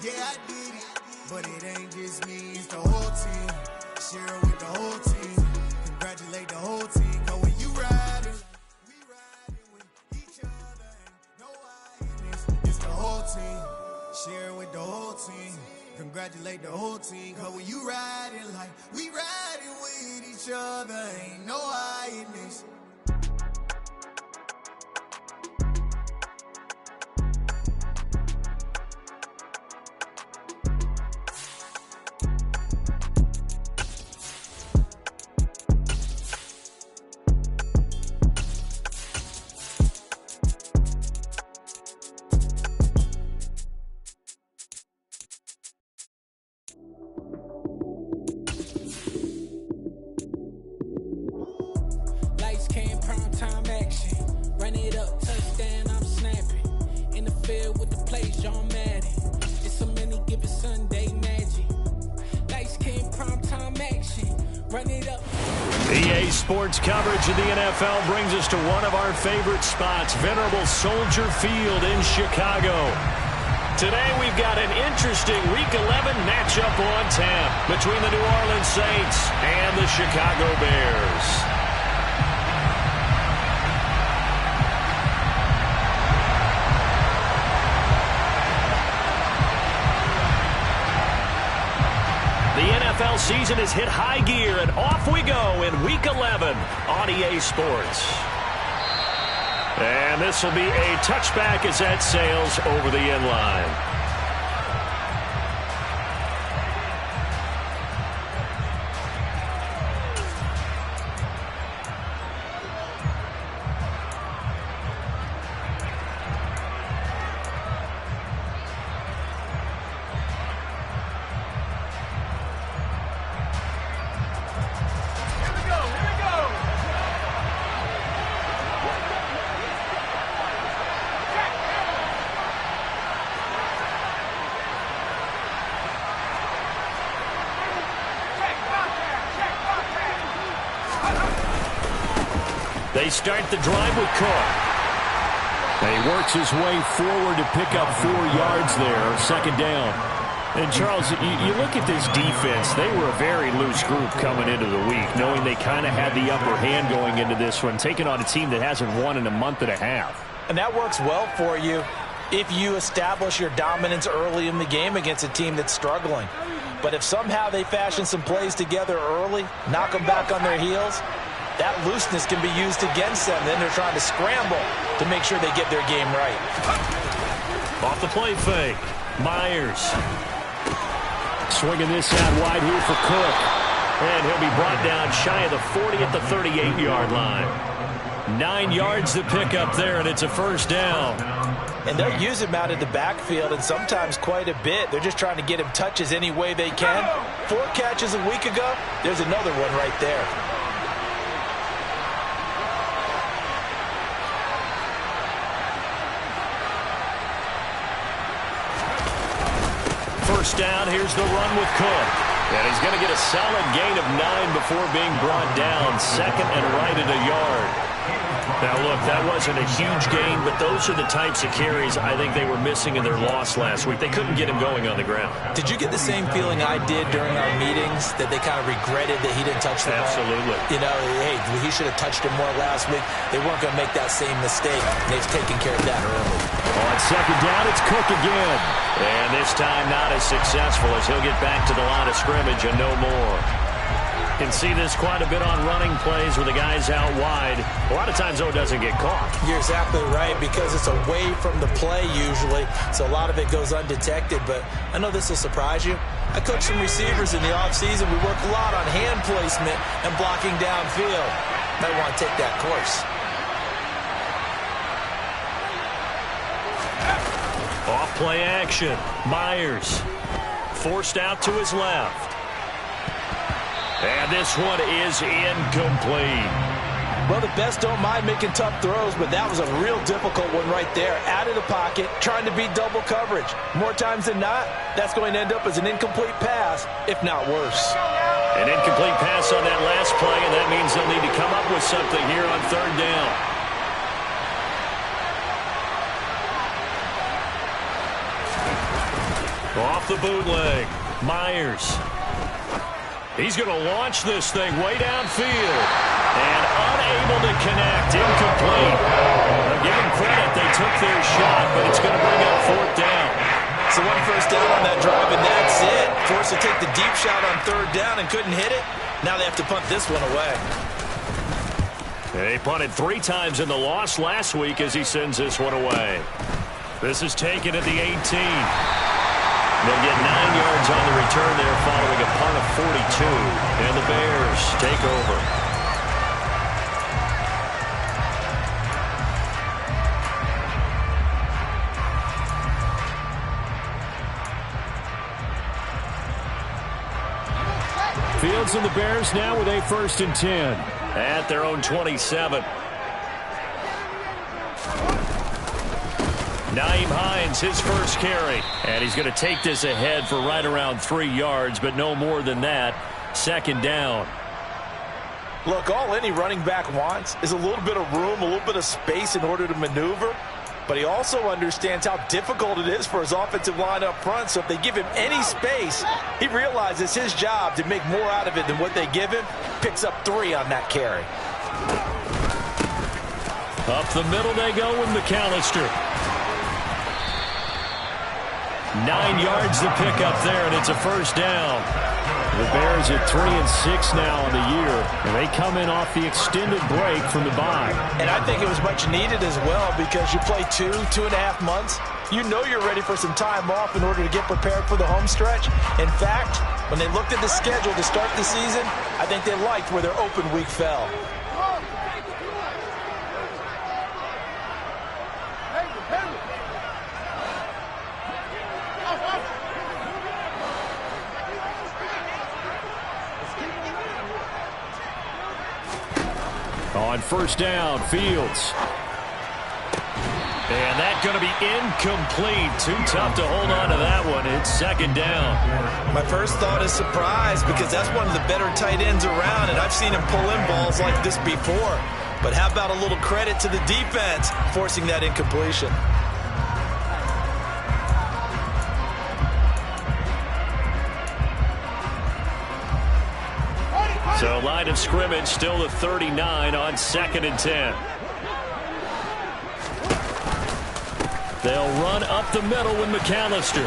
Yeah, I did it, but it ain't just me, it's the whole team. Share it with the whole team. Congratulate the whole team. Cause when you riding, we riding with each other. Ain't no hiding, it's the whole team. Share it with the whole team. Congratulate the whole team. Cause when you riding like we riding with each other, ain't no hiding this. Sports coverage of the NFL brings us to one of our favorite spots, venerable Soldier Field in Chicago. Today we've got an interesting Week 11 matchup on tap between the New Orleans Saints and the Chicago Bears. The NFL season has hit high gear, and off we go in Week 11 on EA Sports. And this will be a touchback as that sails over the end line. They start the drive with Cook. And he works his way forward to pick up 4 yards there, second down. And, Charles, you look at this defense, they were a very loose group coming into the week, knowing they kind of had the upper hand going into this one, taking on a team that hasn't won in a month and a half. And that works well for you if you establish your dominance early in the game against a team that's struggling. But if somehow they fashion some plays together early, knock them back on their heels, that looseness can be used against them. Then they're trying to scramble to make sure they get their game right. Off the play fake. Myers. Swinging this out wide here for Cook. And he'll be brought down shy of the 40 at the 38-yard line. 9 yards to pick up there, and it's a first down. And they'll use him out of the backfield, and sometimes quite a bit. They're just trying to get him touches any way they can. 4 catches a week ago. There's another one right there. First down, here's the run with Cook. And he's going to get a solid gain of 9 before being brought down. Second and right at a yard. Now, look, that wasn't a huge gain, but those are the types of carries I think they were missing in their loss last week. They couldn't get him going on the ground. Did you get the same feeling I did during our meetings, that they kind of regretted that he didn't touch the ball? Absolutely. You know, hey, he should have touched him more last week. They weren't going to make that same mistake. They've taken care of that early. On second down, it's Cook again. And this time not as successful as he'll get back to the line of scrimmage and no more. Can see this quite a bit on running plays with the guys out wide. A lot of times, though, it doesn't get caught. You're exactly right, because it's away from the play usually, so a lot of it goes undetected. But I know this will surprise you. I coach some receivers in the offseason. We work a lot on hand placement and blocking downfield. Might want to take that course. Off play action. Myers forced out to his left. And this one is incomplete. Well, the best don't mind making tough throws, but that was a real difficult one right there. Out of the pocket, trying to beat double coverage. More times than not, that's going to end up as an incomplete pass, if not worse. An incomplete pass on that last play, and that means they'll need to come up with something here on third down. Off the bootleg. Myers. He's going to launch this thing way downfield. And unable to connect. Incomplete. Give him credit. They took their shot, but it's going to bring up 4th down. So 1 first down on that drive, and that's it. Forced to take the deep shot on 3rd down and couldn't hit it. Now they have to punt this one away. They punted 3 times in the loss last week as he sends this one away. This is taken at the 18. They'll get 9 yards on the return there following a punt of 42. And the Bears take over. Fields and the Bears now with a 1st and 10 at their own 27. Nyheim Hines, his first carry. And he's going to take this ahead for right around 3 yards, but no more than that. 2nd down. Look, all any running back wants is a little bit of room, a little bit of space in order to maneuver. But he also understands how difficult it is for his offensive line up front. So if they give him any space, he realizes his job to make more out of it than what they give him. Picks up 3 on that carry. Up the middle they go with McAllister. 9 yards to pick up there, and it's a 1st down. The Bears at 3-6 now on the year, and they come in off the extended break from the bye. And I think it was much needed as well, because you play 2.5 months. You know you're ready for some time off in order to get prepared for the home stretch. In fact, when they looked at the schedule to start the season, I think they liked where their open week fell. On 1st down, Fields. And that's going to be incomplete. Too tough to hold on to that one. It's 2nd down. My first thought is surprise, because that's one of the better tight ends around, and I've seen him pull in balls like this before. But how about a little credit to the defense forcing that incompletion? So line of scrimmage still the 39 on 2nd and 10. They'll run up the middle with McAllister.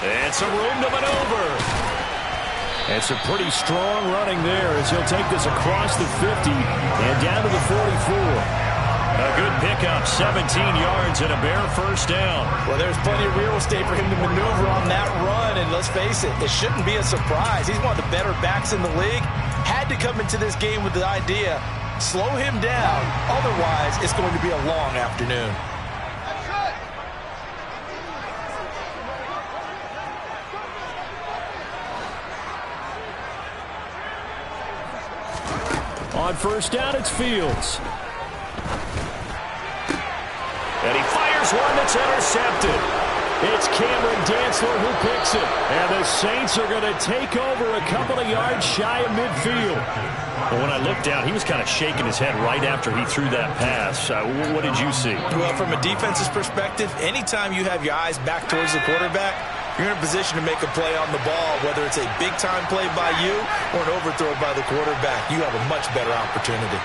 And some room to maneuver. And some pretty strong running there as he'll take this across the 50 and down to the 44. A good pickup, 17 yards and a Bear 1st down. Well, there's plenty of real estate for him to maneuver on that run, and let's face it, it shouldn't be a surprise. He's one of the better backs in the league. Had to come into this game with the idea, slow him down, otherwise it's going to be a long afternoon. On 1st down, it's Fields. And he fires one that's intercepted. It's Cameron Dantzler who picks it. And the Saints are going to take over a couple of yards shy of midfield. But when I looked down, he was kind of shaking his head right after he threw that pass. What did you see? Well, from a defense's perspective, anytime you have your eyes back towards the quarterback, you're in a position to make a play on the ball, whether it's a big-time play by you or an overthrow by the quarterback. You have a much better opportunity.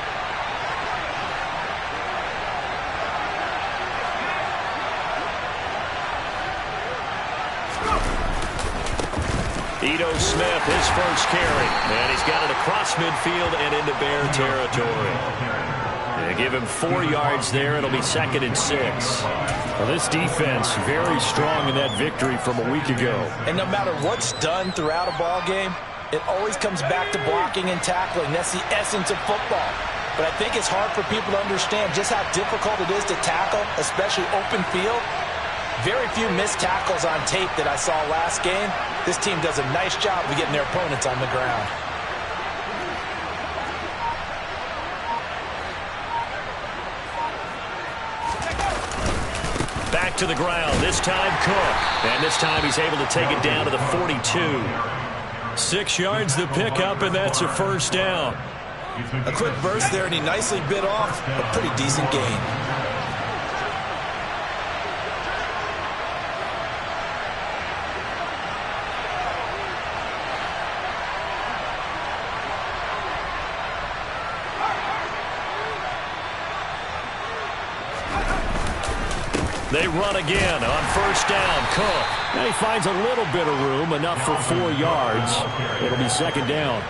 Ito Smith, his first carry. And he's got it across midfield and into Bear territory. They give him 4 yards there. It'll be 2nd and 6. Well, this defense very strong in that victory from a week ago. And no matter what's done throughout a ball game, it always comes back to blocking and tackling. That's the essence of football. But I think it's hard for people to understand just how difficult it is to tackle, especially open field. Very few missed tackles on tape that I saw last game. This team does a nice job of getting their opponents on the ground. Back to the ground, this time Cook. And this time he's able to take it down to the 42. 6 yards to pick up, and that's a 1st down. A quick burst there, and he nicely bit off a pretty decent gain. They run again on first down. Cook. Now he finds a little bit of room, enough for 4 yards. It'll be second down.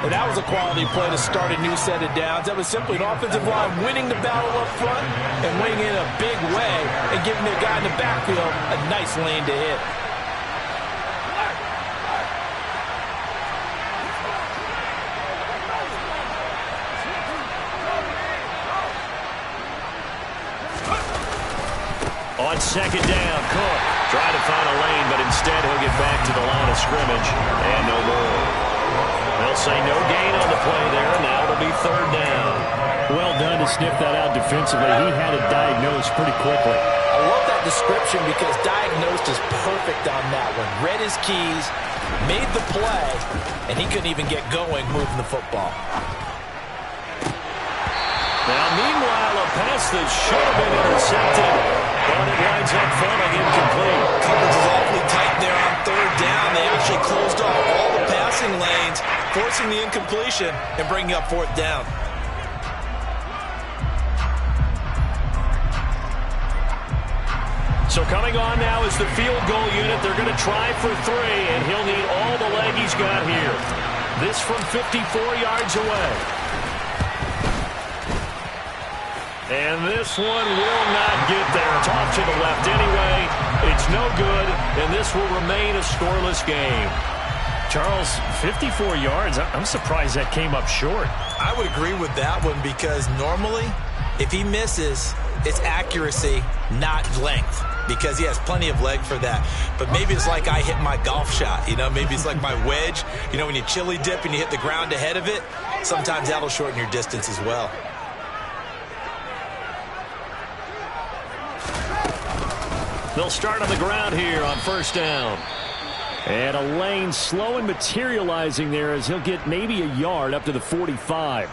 And that was a quality play to start a new set of downs. That was simply an offensive line winning the battle up front and winning in a big way and giving their guy in the backfield a nice lane to hit. On second down, Cook trying to find a lane, but instead he'll get back to the line of scrimmage and no more. They'll say no gain on the play there, and now it'll be third down. Well done to sniff that out defensively. He had it diagnosed pretty quickly. I love that description because diagnosed is perfect on that one. Read his keys, made the play, and he couldn't even get going moving the football. Now, meanwhile, a pass that should have been intercepted, but it winds up falling incomplete. Coverage is awfully tight there on third down. They actually closed off all the passing lanes, forcing the incompletion and bringing up fourth down. So coming on now is the field goal unit. They're going to try for 3, and he'll need all the leg he's got here. This from 54 yards away. And this one will not get there. It's off to the left anyway. It's no good, and this will remain a scoreless game. Charles, 54 yards. I'm surprised that came up short. I would agree with that one because normally, if he misses, it's accuracy, not length, because he has plenty of leg for that. But maybe it's like I hit my golf shot. You know, maybe it's like my wedge. You know, when you chili dip and you hit the ground ahead of it, sometimes that'll shorten your distance as well. They'll start on the ground here on first down. And a lane slow and materializing there as he'll get maybe a yard up to the 45.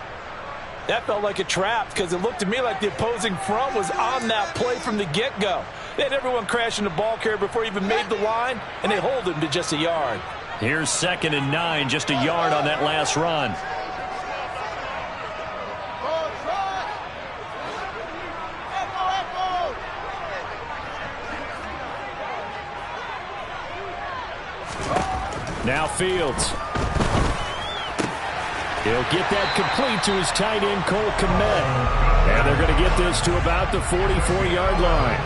That felt like a trap because it looked to me like the opposing front was on that play from the get-go. They had everyone crashing the ball carrier before he even made the line, and they hold him to just a yard. Here's 2nd and 9, just a yard on that last run. Now Fields. He'll get that complete to his tight end, Cole Kmet. And they're going to get this to about the 44-yard line.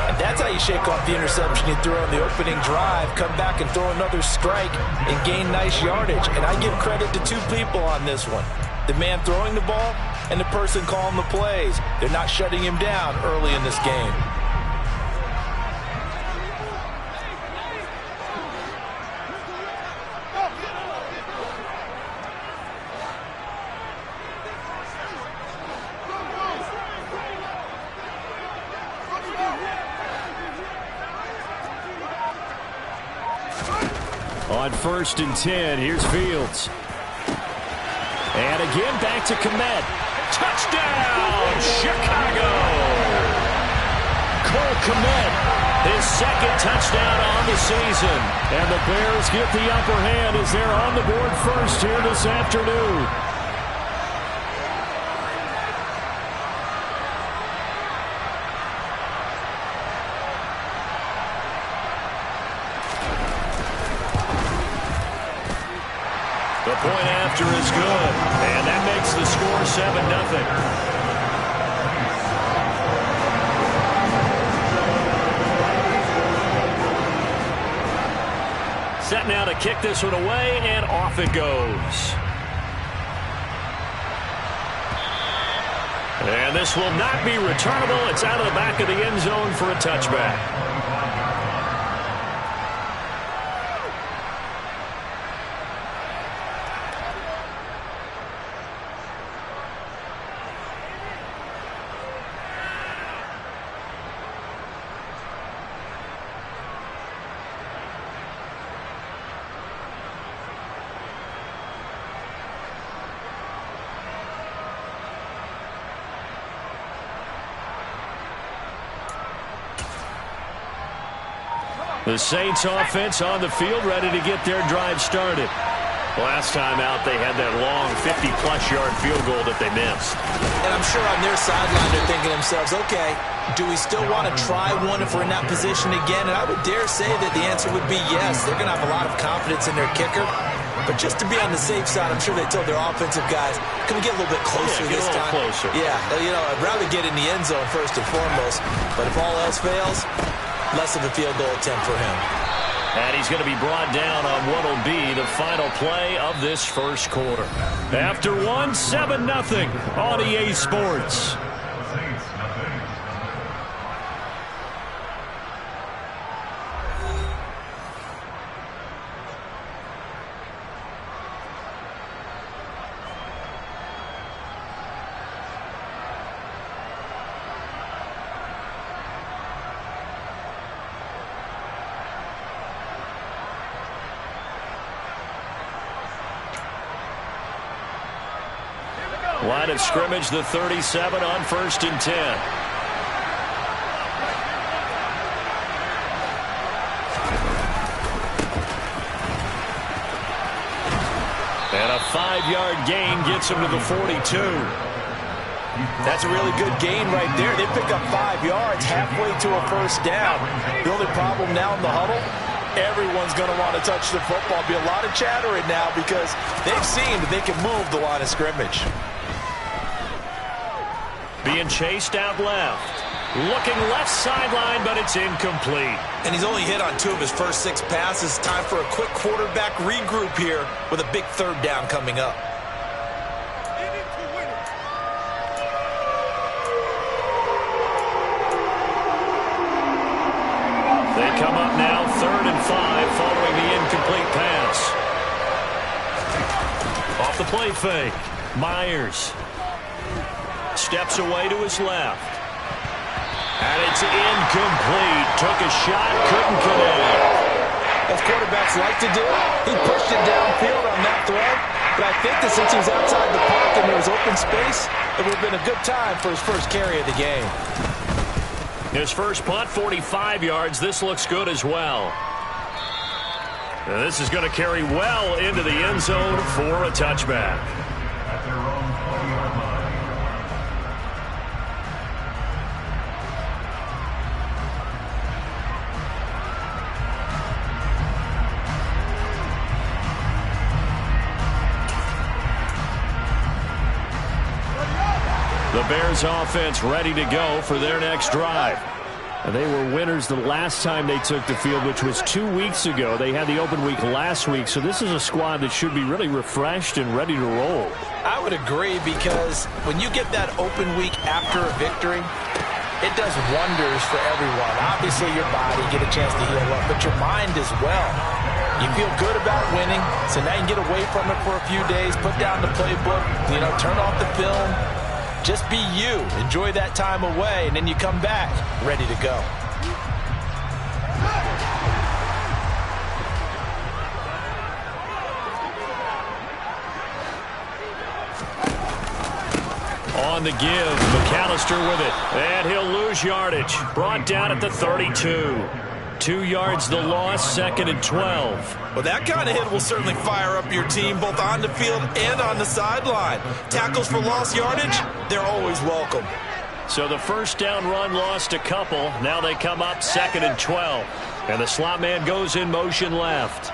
And that's how you shake off the interception you threw on the opening drive, come back and throw another strike and gain nice yardage. And I give credit to 2 people on this one. The man throwing the ball and the person calling the plays. They're not shutting him down early in this game. On 1st and 10, here's Fields. And again, back to Kmet. Touchdown, Chicago! Cole Kmet, his 2nd touchdown on the season. And the Bears get the upper hand as they're on the board first here this afternoon. The point after is good, and that makes the score 7-0. Set now to kick this one away, and off it goes. And this will not be returnable. It's out of the back of the end zone for a touchback. The Saints offense on the field, ready to get their drive started. Last time out, they had that long 50-plus yard field goal that they missed. And I'm sure on their sideline they're thinking to themselves, okay, do we still want to try one if we're in that position again? And I would dare say that the answer would be yes. They're going to have a lot of confidence in their kicker. But just to be on the safe side, I'm sure they told their offensive guys, can we get a little bit closer this time? Closer. Yeah, I'd rather get in the end zone first and foremost. But if all else fails, less of a field goal attempt for him. And he's going to be brought down on what will be the final play of this first quarter. After 7-0 on EA Sports. Line of scrimmage, the 37 on 1st and 10. And a 5-yard gain gets him to the 42. That's a really good gain right there. They pick up 5 yards halfway to a first down. The only problem now in the huddle, everyone's going to want to touch the football. Be a lot of chattering now because they've seen that they can move the line of scrimmage. Being chased out left. Looking left sideline, but it's incomplete. And he's only hit on 2 of his first 6 passes. Time for a quick quarterback regroup here with a big 3rd down coming up. They come up now 3rd and 5 following the incomplete pass. Off the play fake. Myers steps away to his left. And it's incomplete. Took a shot, couldn't connect. As quarterbacks like to do, he pushed it downfield on that throw. But I think that since he was outside the pocket and there was open space, it would have been a good time for his first carry of the game. His first punt, 45 yards. This looks good as well. And this is going to carry well into the end zone for a touchback. The Bears offense ready to go for their next drive. And they were winners the last time they took the field, which was 2 weeks ago. They had the open week last week, so this is a squad that should be really refreshed and ready to roll. I would agree, because when you get that open week after a victory, it does wonders for everyone. Obviously, your body, get a chance to heal up, but your mind as well. You feel good about winning, so now you can get away from it for a few days, put down the playbook, turn off the film. Just be you. Enjoy that time away, and then you come back ready to go. On the give, McAllister with it, and he'll lose yardage. Brought down at the 32. 2 yards the loss, 2nd and 12. Well, that kind of hit will certainly fire up your team, both on the field and on the sideline. Tackles for lost yardage, they're always welcome. So the first down run lost a couple. Now they come up 2nd and 12. And the slot man goes in motion left.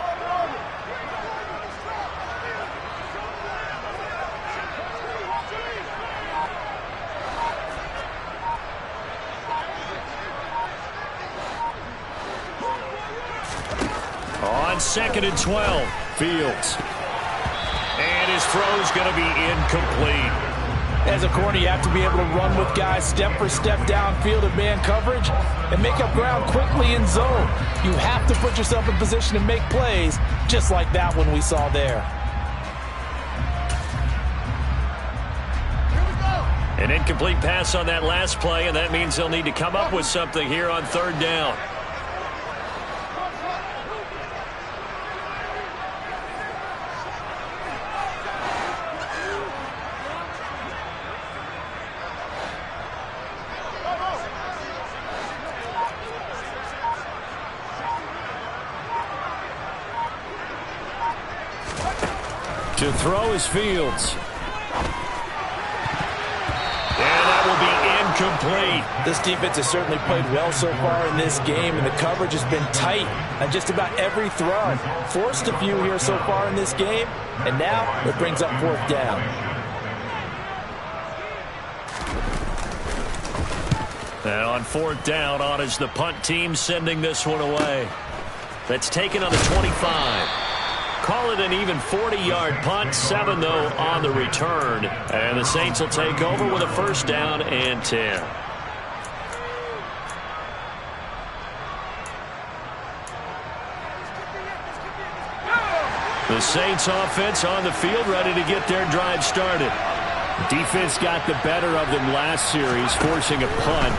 On 2nd and 12, Fields. And his throw's going to be incomplete. As a corner, you have to be able to run with guys step for step downfield in man coverage and make up ground quickly in zone. You have to put yourself in position to make plays, just like that one we saw there. An incomplete pass on that last play, and that means they'll need to come up with something here on 3rd down. To throw is Fields. And that will be incomplete. This defense has certainly played well so far in this game, and the coverage has been tight on just about every throw. Forced a few here so far in this game, and now it brings up 4th down. And on 4th down, on is the punt team sending this one away. That's taken on the 25. Call it an even 40-yard punt, 7 though on the return. And the Saints will take over with a 1st down and 10. The Saints offense on the field, ready to get their drive started. Defense got the better of them last series, forcing a punt.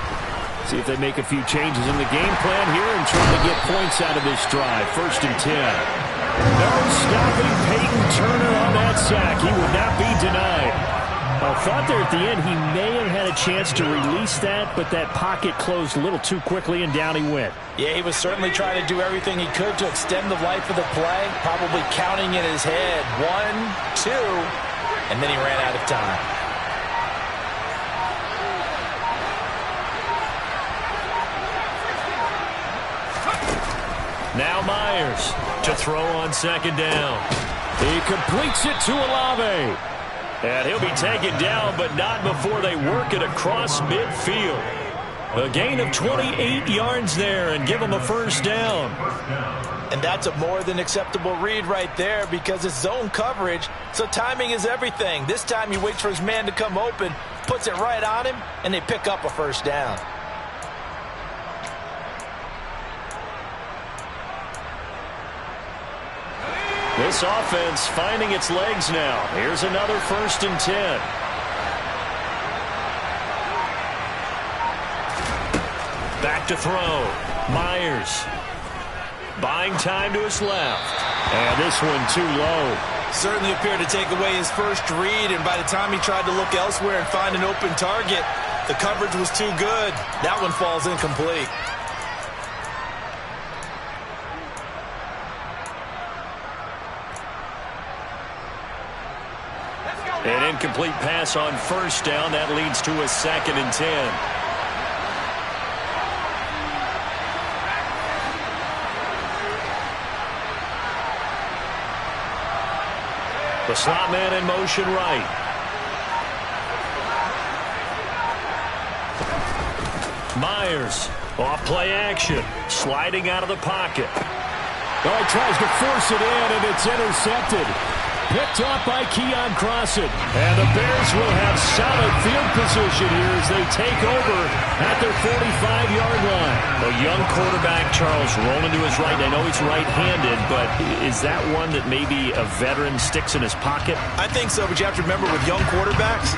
See if they make a few changes in the game plan here and try to get points out of this drive. 1st and 10. No stopping Peyton Turner on that sack. He would not be denied. I thought there at the end he may have had a chance to release that, but that pocket closed a little too quickly, and down he went. Yeah, he was certainly trying to do everything he could to extend the life of the play, probably counting in his head 1, 2, and then he ran out of time. Now Myers to throw on 2nd down. He completes it to Olave. And he'll be taken down, but not before they work it across midfield. A gain of 28 yards there and give him a 1st down. And that's a more than acceptable read right there because it's zone coverage, so timing is everything. This time he waits for his man to come open, puts it right on him, and they pick up a 1st down. This offense finding its legs now. Here's another 1st and 10. Back to throw. Myers. Buying time to his left. And this one too low. Certainly appeared to take away his first read, and by the time he tried to look elsewhere and find an open target, the coverage was too good. That one falls incomplete. An incomplete pass on 1st down. That leads to a 2nd and 10. The slot man in motion right. Myers, off play action, sliding out of the pocket. Oh, he tries to force it in, and it's intercepted. Picked off by Keon Crossett. And the Bears will have solid field position here as they take over at their 45-yard line. A young quarterback, Charles, rolling to his right. I know he's right-handed, but is that one that maybe a veteran sticks in his pocket? I think so, but you have to remember with young quarterbacks,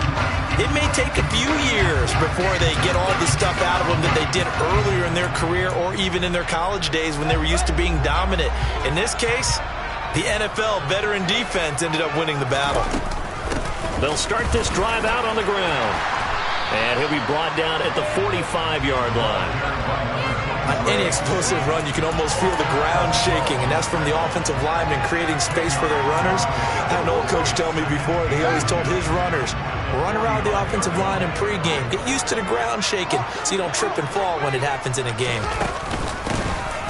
it may take a few years before they get all the stuff out of them that they did earlier in their career or even in their college days when they were used to being dominant. In this case, the NFL veteran defense ended up winning the battle. They'll start this drive out on the ground. And he'll be brought down at the 45-yard line. On any explosive run, you can almost feel the ground shaking, and that's from the offensive linemen creating space for their runners. I had an old coach tell me before that he always told his runners, run around the offensive line in pregame. Get used to the ground shaking so you don't trip and fall when it happens in a game.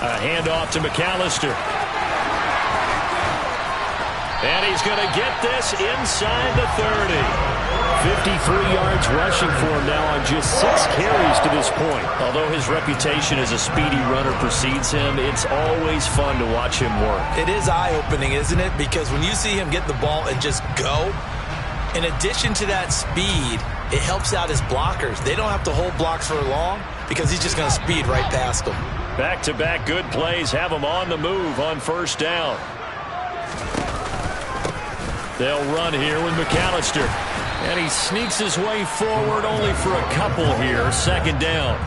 A handoff to McAllister. And he's going to get this inside the 30. 53 yards rushing for him now on just 6 carries to this point. Although his reputation as a speedy runner precedes him, it's always fun to watch him work. It is eye-opening, isn't it? Because when you see him get the ball and just go, in addition to that speed, it helps out his blockers. They don't have to hold blocks for long because he's just going to speed right past them. Back-to-back good plays have him on the move on 1st down. They'll run here with McAllister. And he sneaks his way forward only for a couple here. 2nd down.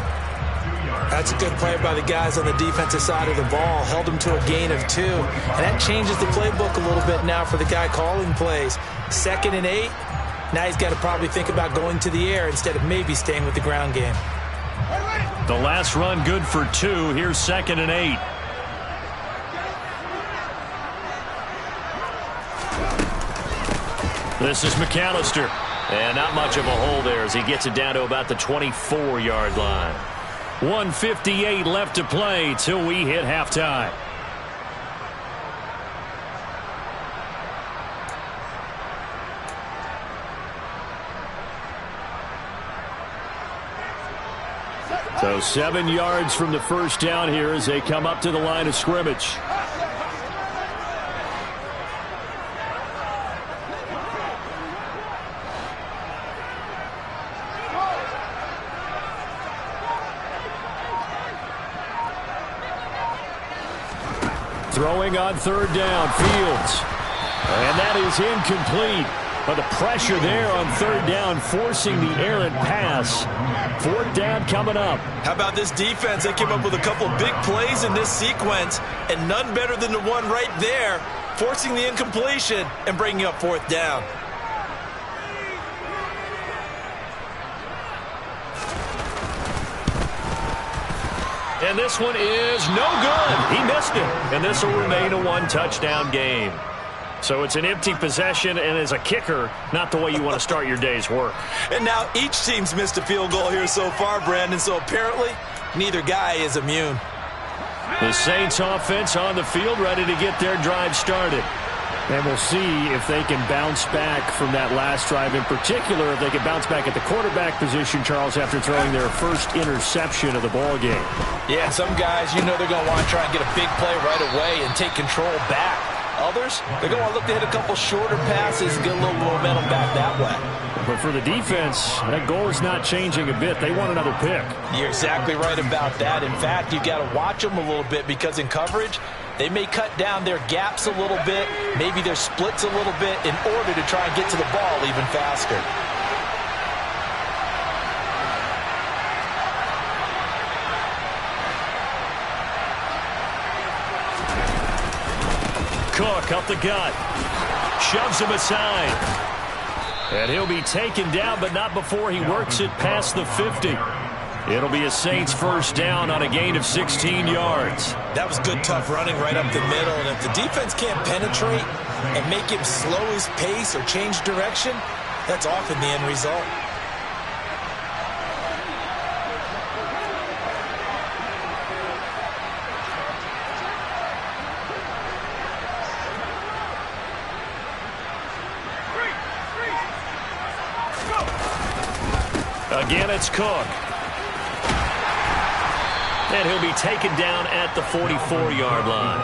That's a good play by the guys on the defensive side of the ball. Held him to a gain of 2. And that changes the playbook a little bit now for the guy calling plays. 2nd and 8. Now he's got to probably think about going to the air instead of maybe staying with the ground game. The last run good for 2. Here's 2nd and 8. This is McAllister. And not much of a hole there as he gets it down to about the 24-yard line. 1:58 left to play till we hit halftime. So 7 yards from the first down here as they come up to the line of scrimmage. Throwing on third down, Fields. And that is incomplete. But the pressure there on third down, forcing the errant pass. Fourth down coming up. How about this defense? They came up with a couple of big plays in this sequence, and none better than the one right there, forcing the incompletion and bringing up fourth down. And this one is no good. He missed it. And this will remain a one-touchdown game. So it's an empty possession, and as a kicker, not the way you want to start your day's work. And now each team's missed a field goal here so far, Brandon, so apparently neither guy is immune. The Saints offense on the field, ready to get their drive started. And we'll see if they can bounce back from that last drive. In particular, if they can bounce back at the quarterback position, Charles, after throwing their first interception of the ball game. Yeah, some guys, you know they're going to want to try and get a big play right away and take control back. Others, they're going to look to hit a couple shorter passes and get a little momentum back that way. But for the defense, that goal is not changing a bit. They want another pick. You're exactly right about that. In fact, you've got to watch them a little bit because in coverage, they may cut down their gaps a little bit, maybe their splits a little bit in order to try and get to the ball even faster. Cook up the gut. Shoves him aside. And he'll be taken down, but not before he works it past the 50. It'll be a Saints first down on a gain of 16 yards. That was good, tough running right up the middle. And if the defense can't penetrate and make him slow his pace or change direction, that's often the end result. Again, it's Cook. And he'll be taken down at the 44-yard line.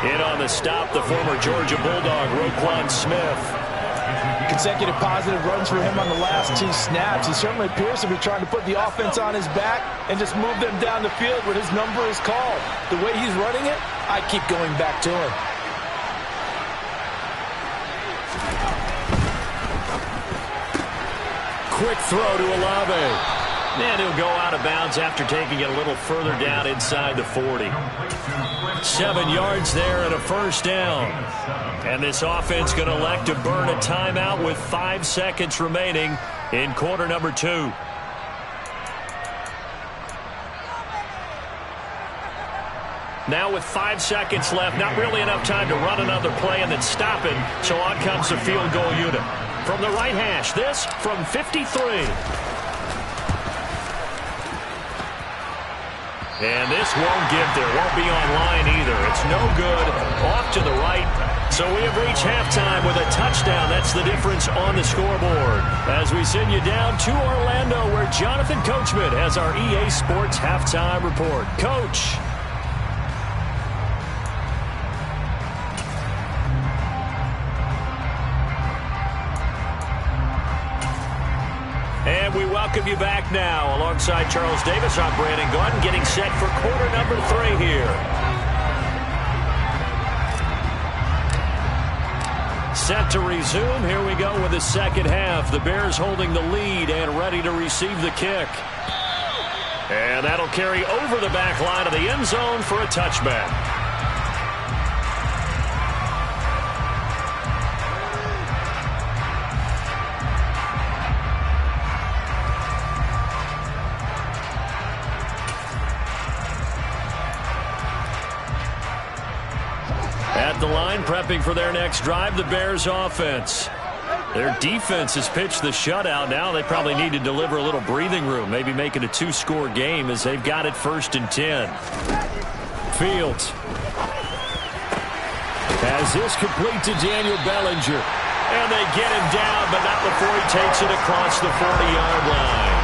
In on the stop, the former Georgia Bulldog, Roquan Smith. Consecutive positive runs for him on the last 2 snaps. He certainly appears to be trying to put the offense on his back and just move them down the field when his number is called. The way he's running it, I keep going back to him. Quick throw to Olave. And he'll go out of bounds after taking it a little further down inside the 40. 7 yards there and a first down. And this offense going to elect to burn a timeout with 5 seconds remaining in quarter number 2. Now with 5 seconds left, not really enough time to run another play and then stop it. So on comes the field goal unit. From the right hash, this from 53. And this won't get there. Won't be online either. It's no good. Off to the right. So we have reached halftime with a touchdown. That's the difference on the scoreboard. As we send you down to Orlando, where Jonathan Coachman has our EA Sports halftime report. Coach. And we welcome you back now. Alongside Charles Davis, I'm Brandon Gordon, getting set for quarter number 3 here. Set to resume. Here we go with the second half. The Bears holding the lead and ready to receive the kick. And that'll carry over the back line of the end zone for a touchback. At the line, prepping for their next drive, the Bears offense. Their defense has pitched the shutout. Now they probably need to deliver a little breathing room, maybe make it a 2-score game as they've got it 1st and 10. Fields has this complete to Daniel Bellinger. And they get him down, but not before he takes it across the 40-yard line.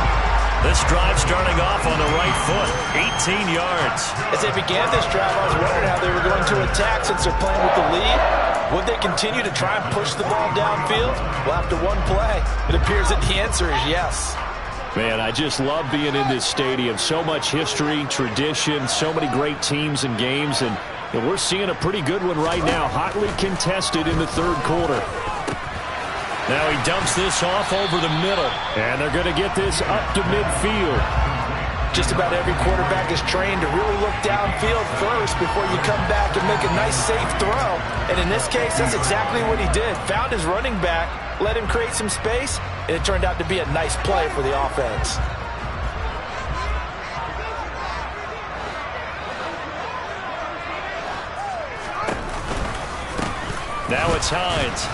This drive starting off on the right foot, 18 yards. As they began this drive, I was wondering how they were going to attack since they're playing with the lead. Would they continue to try and push the ball downfield? Well, after one play, it appears that the answer is yes. Man, I just love being in this stadium. So much history, tradition, so many great teams and games, and we're seeing a pretty good one right now, hotly contested in the 3rd quarter. Now he dumps this off over the middle, and they're going to get this up to midfield. Just about every quarterback is trained to really look downfield first before you come back and make a nice, safe throw. And in this case, that's exactly what he did. Found his running back, let him create some space, and it turned out to be a nice play for the offense. Now it's Hines.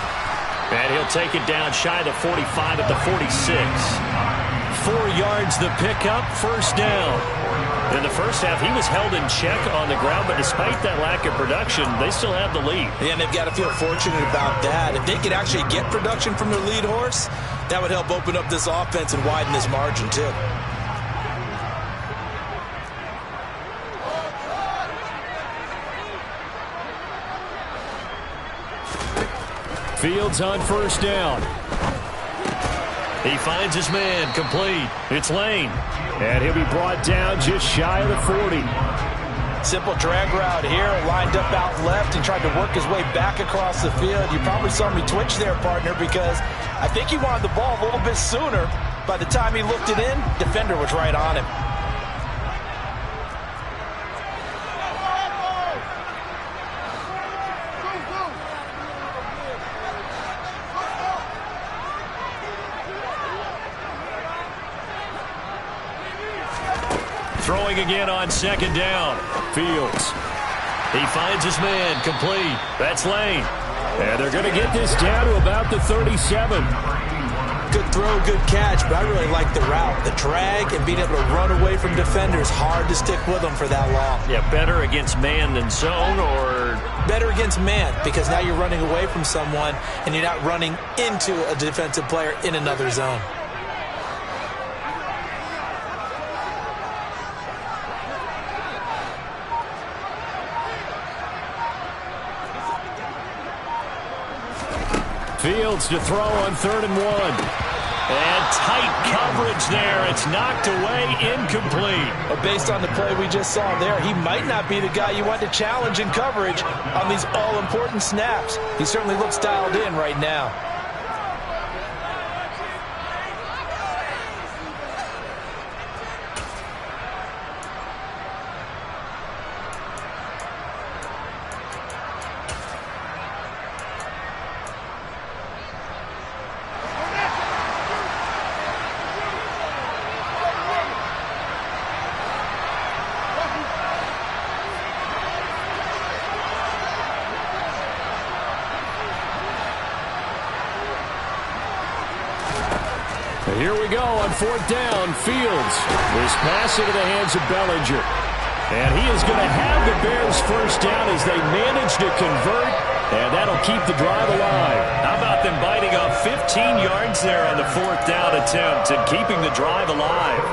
And he'll take it down shy of the 45 at the 46. 4 yards the pickup, 1st down. In the first half, he was held in check on the ground, but despite that lack of production, they still have the lead. Yeah, and they've got to feel fortunate about that. If they could actually get production from their lead horse, that would help open up this offense and widen this margin, too. Fields on 1st down. He finds his man, complete. It's Lane. And he'll be brought down just shy of the 40. Simple drag route here, lined up out left and tried to work his way back across the field. You probably saw me twitch there, partner, because I think he wanted the ball a little bit sooner. By the time he looked it in, defender was right on him. Throwing again on 2nd down. Fields. He finds his man, complete. That's Lane. And they're going to get this down to about the 37. Good throw, good catch, but I really like the route. The drag and being able to run away from defenders, hard to stick with them for that long. Yeah, better against man than zone, or? Better against man, because now you're running away from someone and you're not running into a defensive player in another zone. Fields to throw on 3rd and 1. And tight coverage there. It's knocked away, incomplete. But based on the play we just saw there, he might not be the guy you want to challenge in coverage on these all-important snaps. He certainly looks dialed in right now. Here we go on 4th down. Fields is passing into the hands of Bellinger. And he is going to have the Bears 1st down as they manage to convert. And that'll keep the drive alive. How about them biting off 15 yards there on the 4th down attempt and keeping the drive alive?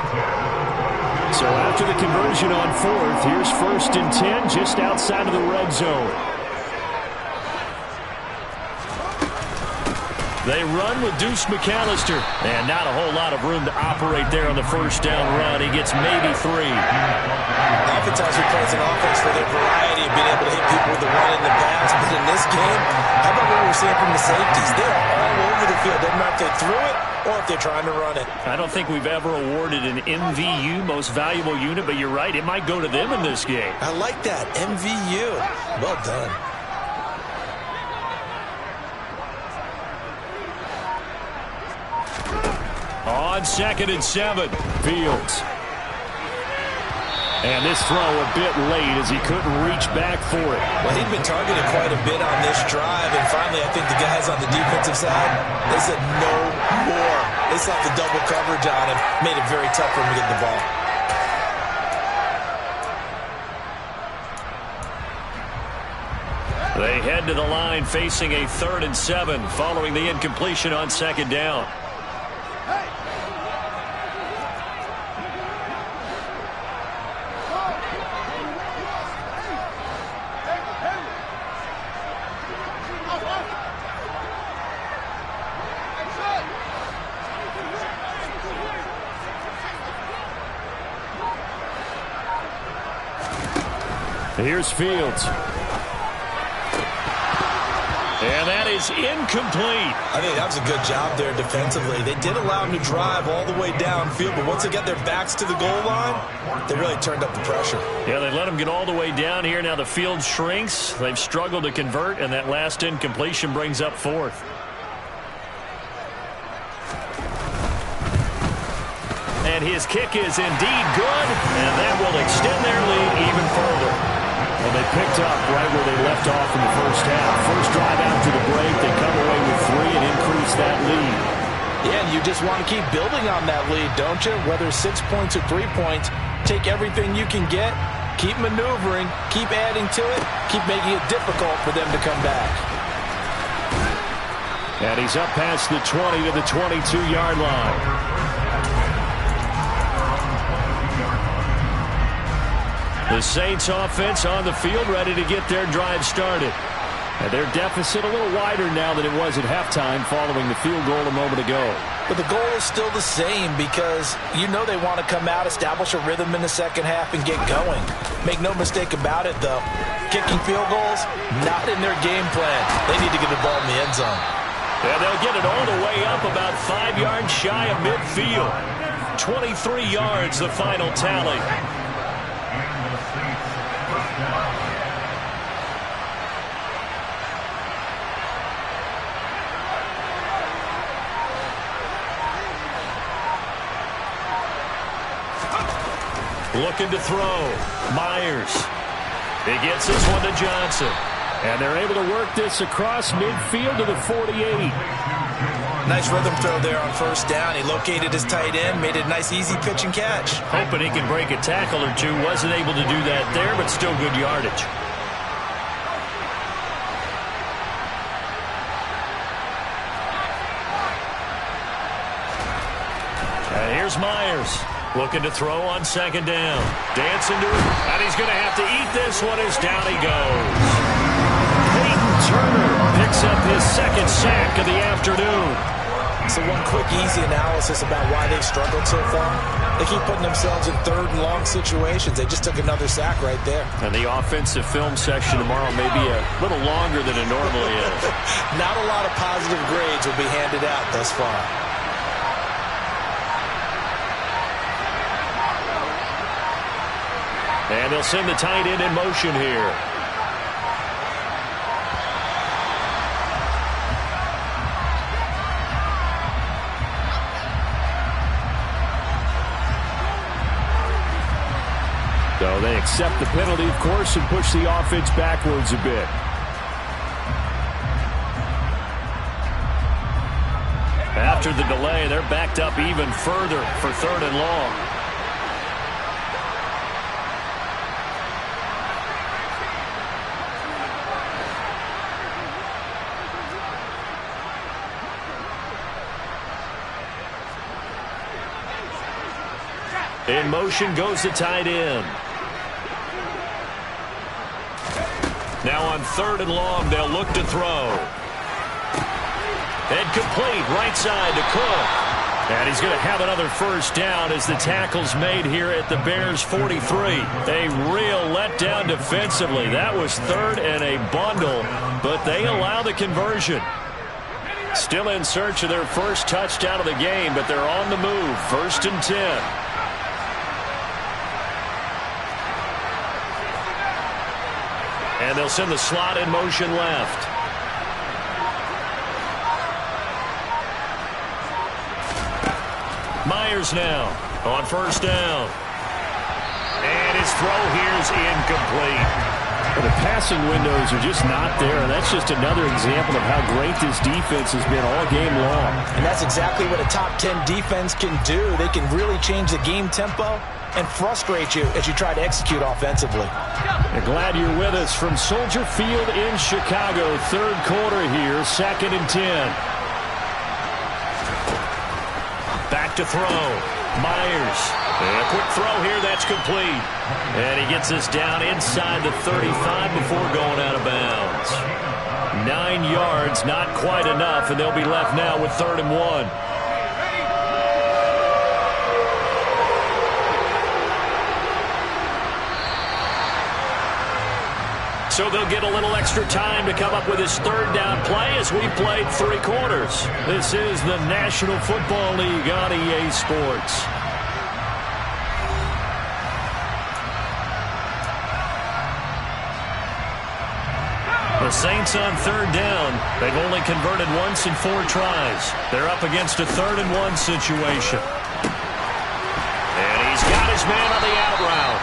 So after the conversion on 4th, here's 1st and 10 just outside of the red zone. They run with Deuce McAllister. And not a whole lot of room to operate there on the 1st down run. He gets maybe 3. Oftentimes we play as an offense for their variety of being able to hit people with the run and the pass. But in this game, how about what we're seeing from the safeties? They're all over the field. Doesn't matter if they threw it or if they're trying to run it. I don't think we've ever awarded an MVU, most valuable unit, but you're right. It might go to them in this game. I like that. MVU. Well done. On 2nd and 7, Fields. And this throw a bit late as he couldn't reach back for it. Well, he'd been targeted quite a bit on this drive, and finally I think the guys on the defensive side, they said no more. They slapped the double coverage on him, made it very tough for him to get the ball. They head to the line facing a 3rd and 7 following the incompletion on 2nd down. Here's Fields. And that is incomplete. I think that was a good job there defensively. They did allow him to drive all the way downfield, but once they got their backs to the goal line, they really turned up the pressure. Yeah, they let him get all the way down here. Now the field shrinks. They've struggled to convert, and that last incompletion brings up 4th. And his kick is indeed good, and that will extend their lead even further. And they picked up right where they left off in the first half. First drive after the break, they come away with 3 and increase that lead. Yeah, and you just want to keep building on that lead, don't you? Whether 6 points or 3 points, take everything you can get, keep maneuvering, keep adding to it, keep making it difficult for them to come back. And he's up past the 20 to the 22-yard line. The Saints offense on the field ready to get their drive started. And their deficit a little wider now than it was at halftime following the field goal a moment ago. But the goal is still the same because you know they want to come out, establish a rhythm in the second half, and get going. Make no mistake about it, though. Kicking field goals, not in their game plan. They need to get the ball in the end zone. Yeah, they'll get it all the way up about 5 yards shy of midfield. 23 yards, the final tally. Looking to throw. Myers. He gets this one to Johnson. And they're able to work this across midfield to the 48. Nice rhythm throw there on first down. He located his tight end, made it a nice easy pitch and catch. Hoping he can break a tackle or two. Wasn't able to do that there, but still good yardage. And here's Myers. Looking to throw on 2nd down. Dancing to it. And he's going to have to eat this one as down he goes. Peyton Turner picks up his 2nd sack of the afternoon. So one quick, easy analysis about why they've struggled so far. They keep putting themselves in 3rd and long situations. They just took another sack right there. And the offensive film section tomorrow may be a little longer than it normally is. Not a lot of positive grades will be handed out thus far. And they'll send the tight end in motion here. So they accept the penalty, of course, and push the offense backwards a bit. After the delay, they're backed up even further for 3rd and long. In motion goes the tight end. Now on 3rd and long, they'll look to throw. And complete, right side to Cook. And he's going to have another first down as the tackle's made here at the Bears' 43. A real letdown defensively. That was 3rd and a bundle, but they allow the conversion. Still in search of their first touchdown of the game, but they're on the move. 1st and 10. And they'll send the slot in motion left. Myers now on 1st down. And his throw here is incomplete. The passing windows are just not there, and that's just another example of how great this defense has been all game long. And that's exactly what a top 10 defense can do. They can really change the game tempo and frustrate you as you try to execute offensively. Glad you're with us from Soldier Field in Chicago. Third quarter here, 2nd and 10. Back to throw. Myers. And a quick throw here, that's complete. And he gets us down inside the 35 before going out of bounds. 9 yards, not quite enough, and they'll be left now with 3rd and 1. So they'll get a little extra time to come up with his 3rd down play as we played 3 quarters. This is the National Football League on EA Sports. The Saints on 3rd down. They've only converted once in 4 tries. They're up against a 3rd and 1 situation. And he's got his man on the out route.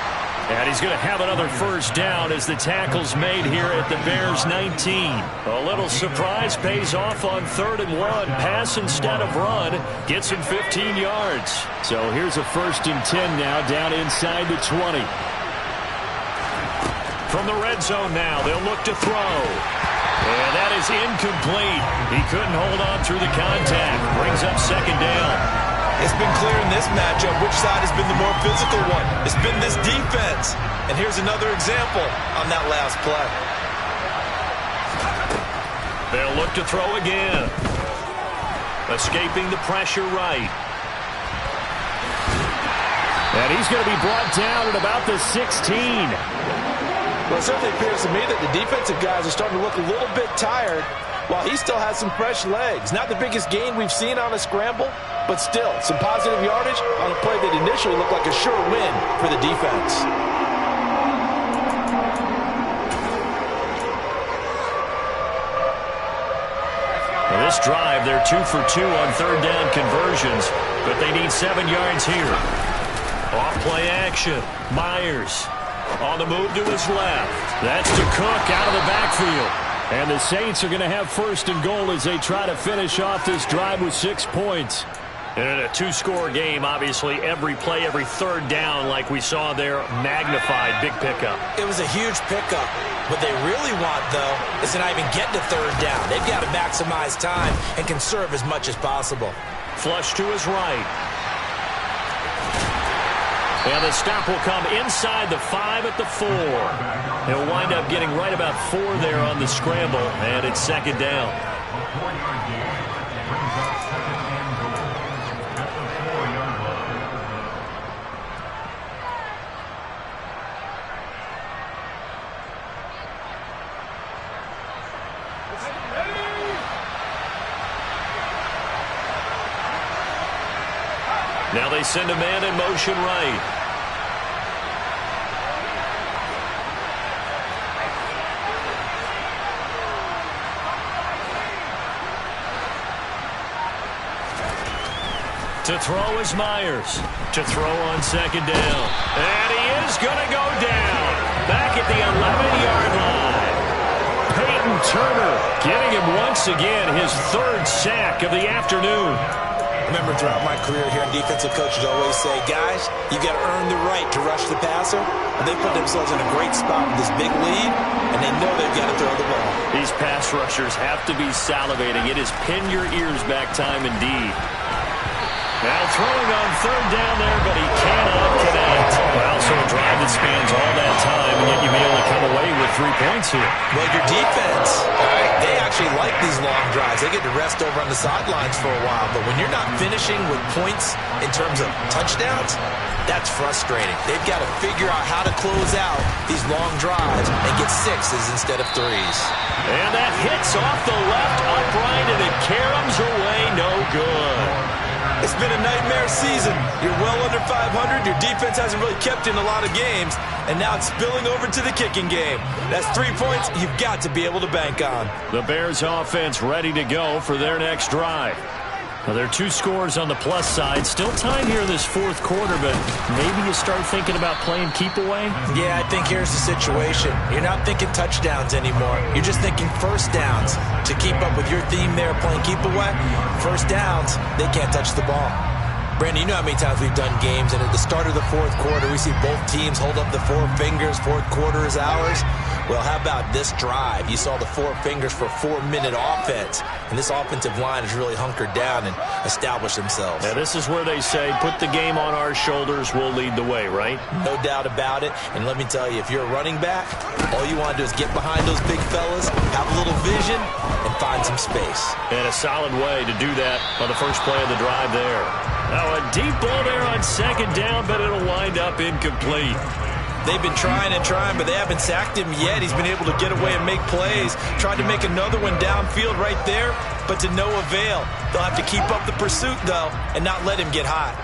And he's going to have another 1st down as the tackle's made here at the Bears' 19. A little surprise pays off on 3rd and 1. Pass instead of run. Gets him 15 yards. So here's a 1st and 10 now down inside the 20. From the red zone now, they'll look to throw. And that is incomplete. He couldn't hold on through the contact. Brings up 2nd down. It's been clear in this matchup which side has been the more physical one. It's been this defense. And here's another example on that last play. They'll look to throw again. Escaping the pressure right. And he's going to be brought down at about the 16. Well, it certainly appears to me that the defensive guys are starting to look a little bit tired while he still has some fresh legs. Not the biggest gain we've seen on a scramble, but still some positive yardage on a play that initially looked like a sure win for the defense. Well, this drive, they're 2 for 2 on 3rd down conversions, but they need 7 yards here. Off play action. Myers. On the move to his left. That's to Cook out of the backfield. And the Saints are going to have 1st and goal as they try to finish off this drive with 6 points. And in a 2-score game, obviously, every play, every 3rd down, like we saw there, magnified. Big pickup. It was a huge pickup. What they really want, though, is to not even get to 3rd down. They've got to maximize time and conserve as much as possible. Flush to his right. And the stop will come inside the 5 at the 4. He'll wind up getting right about 4 there on the scramble, and it's 2nd down. Now they send a man in motion right. To throw is Myers. To throw on 2nd down. And he is going to go down. Back at the 11-yard line. Peyton Turner getting him once again his 3rd sack of the afternoon. Remember, throughout my career here, defensive coaches always say, guys, you got to earn the right to rush the passer. And they put themselves in a great spot with this big lead, and they know they've got to throw the ball. These pass rushers have to be salivating. It is pin your ears back time indeed. Now throwing on 3rd down there, but he cannot connect. Well, so a drive that spans all that time, and yet you may only come away with 3 points here. Well, your defense, they actually like these long drives. They get to rest over on the sidelines for a while. But when you're not finishing with points in terms of touchdowns, that's frustrating. They've got to figure out how to close out these long drives and get 6s instead of 3s. And that hits off the left upright, and it caroms away no good. It's been a nightmare season. You're well under 500. Your defense hasn't really kept in a lot of games. And now it's spilling over to the kicking game. That's 3 points you've got to be able to bank on. The Bears offense ready to go for their next drive. Well, there are 2 scores on the plus side. Still tied here in this fourth quarter, but maybe you start thinking about playing keep away? Yeah, I think here's the situation. You're not thinking touchdowns anymore. You're just thinking first downs. To keep up with your theme there playing keep away, first downs, they can't touch the ball. Brandon, you know how many times we've done games, and at the start of the fourth quarter, we see both teams hold up the 4 fingers, fourth quarter is ours. Well, how about this drive? You saw the 4 fingers for 4-minute offense, and this offensive line has really hunkered down and established themselves. Yeah, this is where they say, put the game on our shoulders, we'll lead the way, right? No doubt about it, and let me tell you, if you're a running back, all you want to do is get behind those big fellas, have a little vision, and find some space. And a solid way to do that on the first play of the drive there. Now a deep ball there on second down, but it'll wind up incomplete. They've been trying and trying, but they haven't sacked him yet. He's been able to get away and make plays. Tried to make another one downfield right there, but to no avail. They'll have to keep up the pursuit, though, and not let him get hot.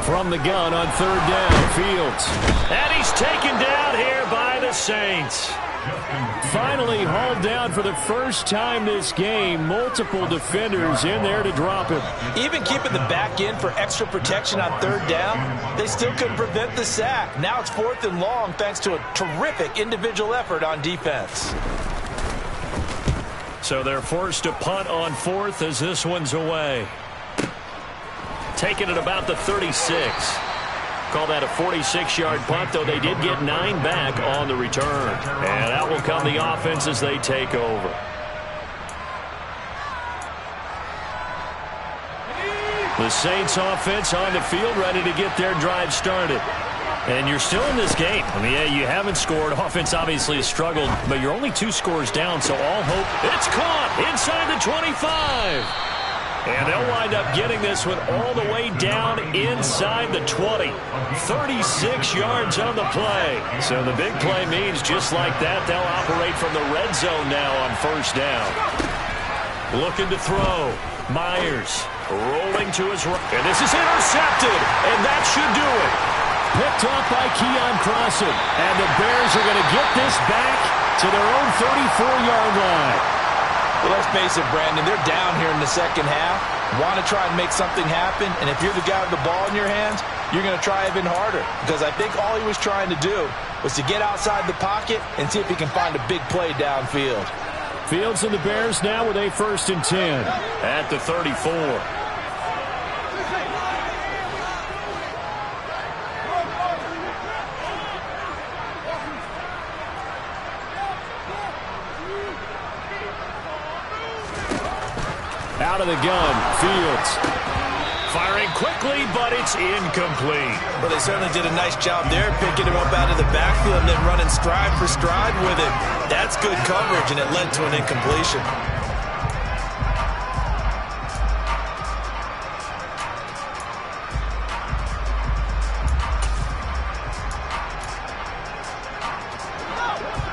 From the gun on third down, Fields. And he's taken down here by the Saints. Finally hauled down for the first time this game. Multiple defenders in there to drop him. Even keeping the back end for extra protection on third down, they still couldn't prevent the sack. Now it's 4th and long thanks to a terrific individual effort on defense. So they're forced to punt on 4th as this one's away. Taking it about the 36. Call that a 46-yard punt, though they did get 9 back on the return. And out will come the offense as they take over. The Saints offense on the field, ready to get their drive started. And you're still in this game. I mean, yeah, you haven't scored. Offense obviously has struggled, but you're only 2 scores down, so all hope. It's caught inside the 25. And they'll wind up getting this one all the way down inside the 20. 36 yards on the play. So the big play means just like that, they'll operate from the red zone now on first down. Looking to throw. Myers rolling to his right. And this is intercepted. And that should do it. Picked off by Keon Crossan. And the Bears are going to get this back to their own 34-yard line. Well, let's face it, Brandon, they're down here in the second half. Want to try and make something happen, and if you're the guy with the ball in your hands, you're going to try even harder. Because I think all he was trying to do was to get outside the pocket and see if he can find a big play downfield. Fields and the Bears now with a 1st and 10 at the 34. Out of the gun, Fields. Firing quickly, but it's incomplete. Well, they certainly did a nice job there, picking him up out of the backfield and then running stride for stride with him. That's good coverage, and it led to an incompletion.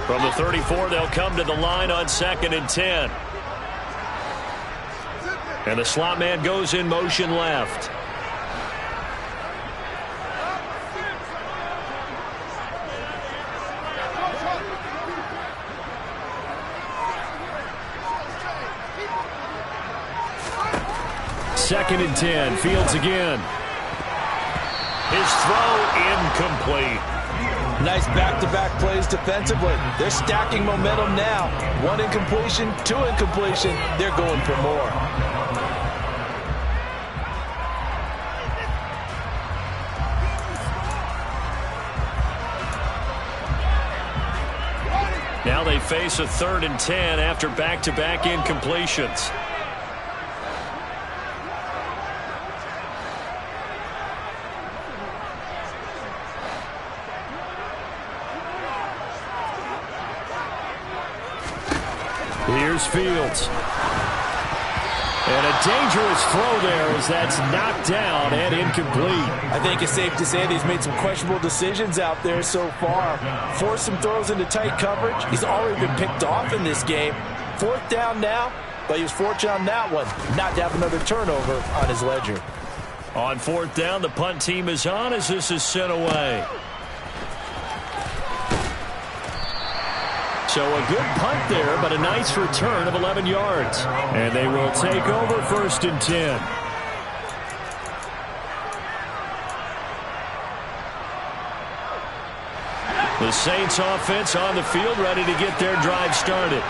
From the 34, they'll come to the line on 2nd and 10. And the slot man goes in motion left. Second and 10. Fields again. His throw incomplete. Nice back-to-back plays defensively. They're stacking momentum now. 1 incompletion, 2 incompletion. They're going for more. Now they face a 3rd and 10 after back-to-back incompletions. Here's Fields. And a dangerous throw there as that's knocked down and incomplete. I think it's safe to say that he's made some questionable decisions out there so far. Forced some throws into tight coverage. He's already been picked off in this game. 4th down now. but he was fortunate on that one not to have another turnover on his ledger. On fourth down, the punt team is on as this is sent away. So a good punt there, but a nice return of 11 yards. And they will take over first and 10. The Saints offense on the field, ready to get their drive started.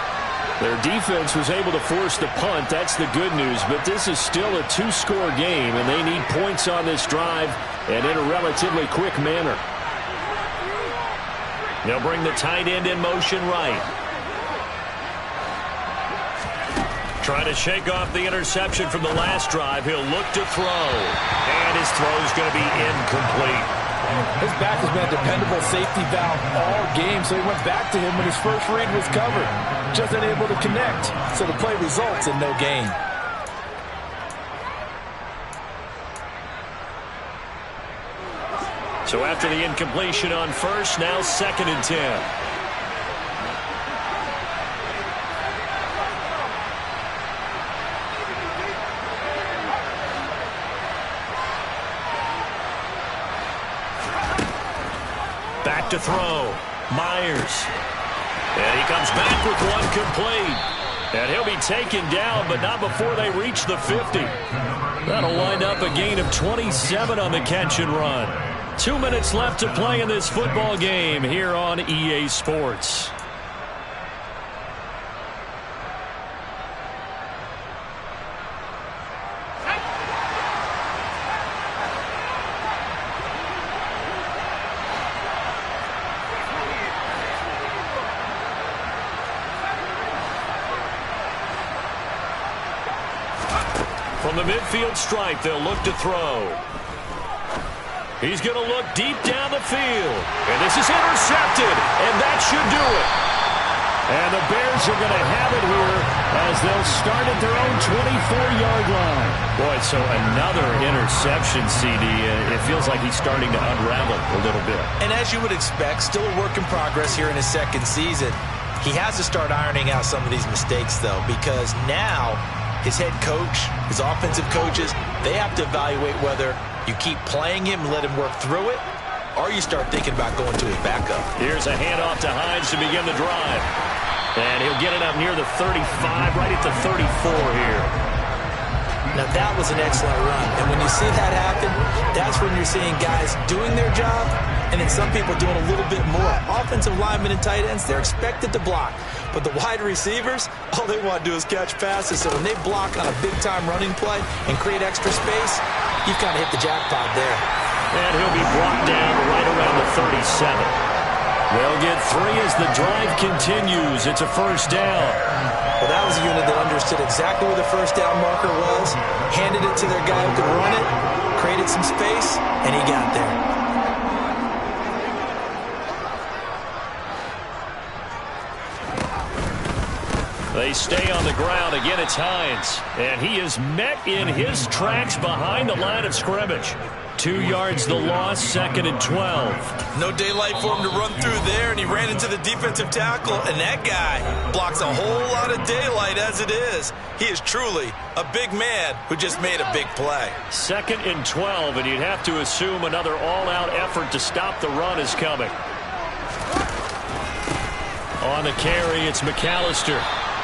Their defense was able to force the punt. That's the good news. But this is still a two-score game, and they need points on this drive and in a relatively quick manner. They'll bring the tight end in motion right. Trying to shake off the interception from the last drive. He'll look to throw. And his throw is going to be incomplete. His back has been a dependable safety valve all game, so he went back to him when his first read was covered. Just unable to connect, so the play results in no gain. So after the incompletion on first, now second and 10. Back to throw. Myers. And he comes back with one complete. And he'll be taken down, but not before they reach the 50. That'll wind up a gain of 27 on the catch and run. 2 minutes left to play in this football game here on EA Sports. From the midfield stripe, they'll look to throw. He's going to look deep down the field. And this is intercepted, and that should do it. And the Bears are going to have it here as they'll start at their own 24-yard line. Boy, so another interception, CD. It feels like he's starting to unravel a little bit. And as you would expect, still a work in progress here in his second season. He has to start ironing out some of these mistakes, though, because now his head coach, his offensive coaches, they have to evaluate whether you keep playing him and let him work through it, or you start thinking about going to his backup. Here's a handoff to Hines to begin the drive. And he'll get it up near the 35, right at the 34 here. Now that was an excellent run. And when you see that happen, that's when you're seeing guys doing their job and then some people doing a little bit more. Offensive linemen and tight ends, they're expected to block. But the wide receivers, all they want to do is catch passes. So when they block on a big-time running play and create extra space, you've kind of hit the jackpot there. And he'll be brought down right around the 37. They'll get 3 as the drive continues. It's a first down. Well, that was a unit that understood exactly where the first down marker was, handed it to their guy who could run it, created some space, and he got there. They stay on the ground. Again, it's Hines. And he is met in his tracks behind the line of scrimmage. 2 yards the loss, second and 12. No daylight for him to run through there, and he ran into the defensive tackle, and that guy blocks a whole lot of daylight as it is. He is truly a big man who just made a big play. Second and 12, and you'd have to assume another all-out effort to stop the run is coming. On the carry, it's McAllister.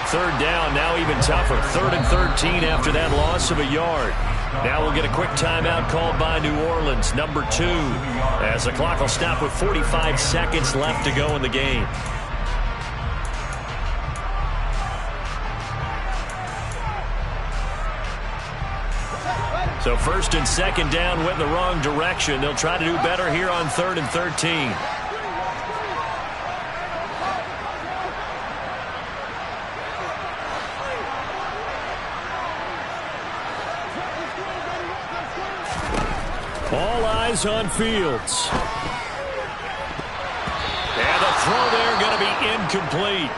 Third down, now even tougher. 3rd and 13 after that loss of a yard. Now we'll get a quick timeout called by New Orleans, number 2, as the clock will stop with 45 seconds left to go in the game. So first and second down went in the wrong direction. They'll try to do better here on 3rd and 13. All eyes on Fields. And the throw there going to be incomplete.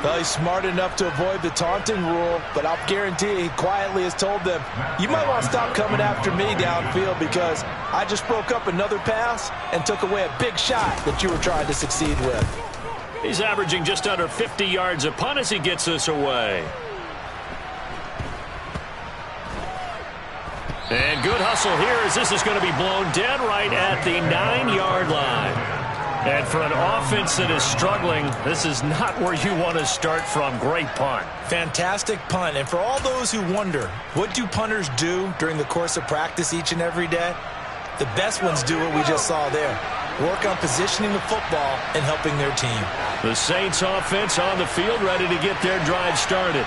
Well, he's smart enough to avoid the taunting rule, but I'll guarantee he quietly has told them, you might want to stop coming after me downfield because I just broke up another pass and took away a big shot that you were trying to succeed with. He's averaging just under 50 yards a punt as he gets this away. And good hustle here as this is going to be blown dead right at the 9-yard line. And for an offense that is struggling, this is not where you want to start from. Great punt. Fantastic punt. And for all those who wonder, what do punters do during the course of practice each and every day? The best ones do what we just saw there. Work on positioning the football and helping their team. The Saints offense on the field ready to get their drive started.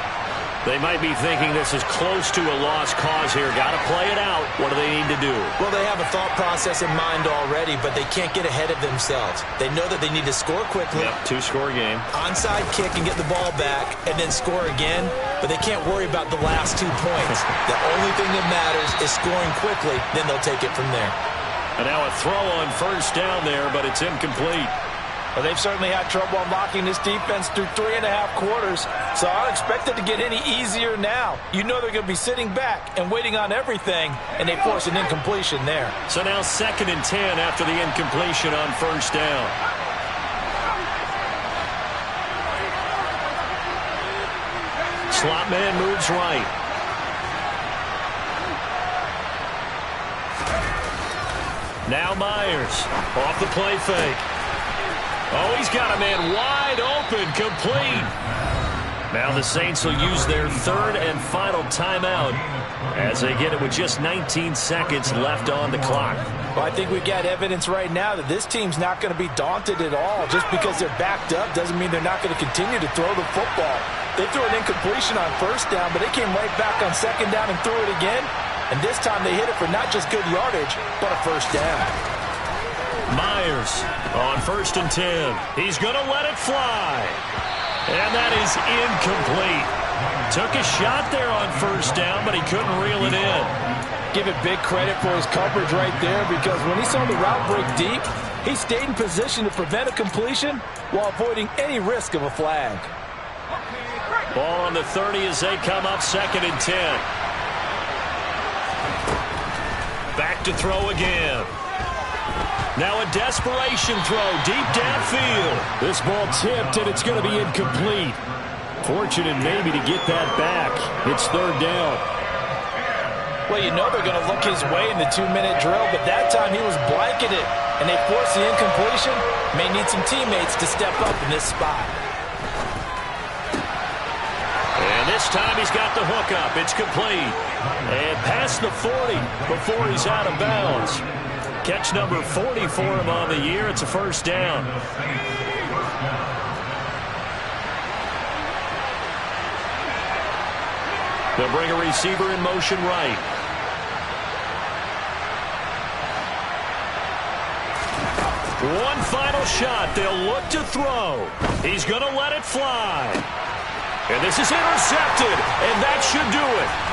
They might be thinking this is close to a lost cause here. Got to play it out. What do they need to do? Well, they have a thought process in mind already, but they can't get ahead of themselves. They know that they need to score quickly. Yep, 2-score game. Onside kick and get the ball back and then score again, but they can't worry about the last 2 points. The only thing that matters is scoring quickly, then they'll take it from there. And now a throw on first down there, but it's incomplete. Well, they've certainly had trouble unlocking this defense through 3.5 quarters, so I don't expect it to get any easier now. You know they're going to be sitting back and waiting on everything, and they force an incompletion there. So now 2nd and 10 after the incompletion on first down. Slot man moves right. Now Myers off the play fake. Oh, he's got a man wide open, complete. Now the Saints will use their 3rd and final timeout as they get it with just 19 seconds left on the clock. Well, I think we've got evidence right now that this team's not going to be daunted at all. Just because they're backed up doesn't mean they're not going to continue to throw the football. They threw an incompletion on first down, but they came right back on 2nd down and threw it again. And this time they hit it for not just good yardage, but a first down. Myers on 1st and 10. He's going to let it fly. And that is incomplete. Took a shot there on first down, but he couldn't reel it in. Give it big credit for his coverage right there, because when he saw the route break deep, he stayed in position to prevent a completion while avoiding any risk of a flag. Ball on the 30 as they come up 2nd and 10. Back to throw again. Now a desperation throw deep downfield. This ball tipped, and it's going to be incomplete. Fortunate maybe to get that back. It's 3rd down. Well, you know they're going to look his way in the 2-minute drill, but that time he was blanketed, and they forced the incompletion. May need some teammates to step up in this spot. And this time he's got the hook up. It's complete. And past the 40 before he's out of bounds. Catch number 40 for him on the year. It's a first down. They'll bring a receiver in motion right. One final shot. They'll look to throw. He's going to let it fly. And this is intercepted, and that should do it.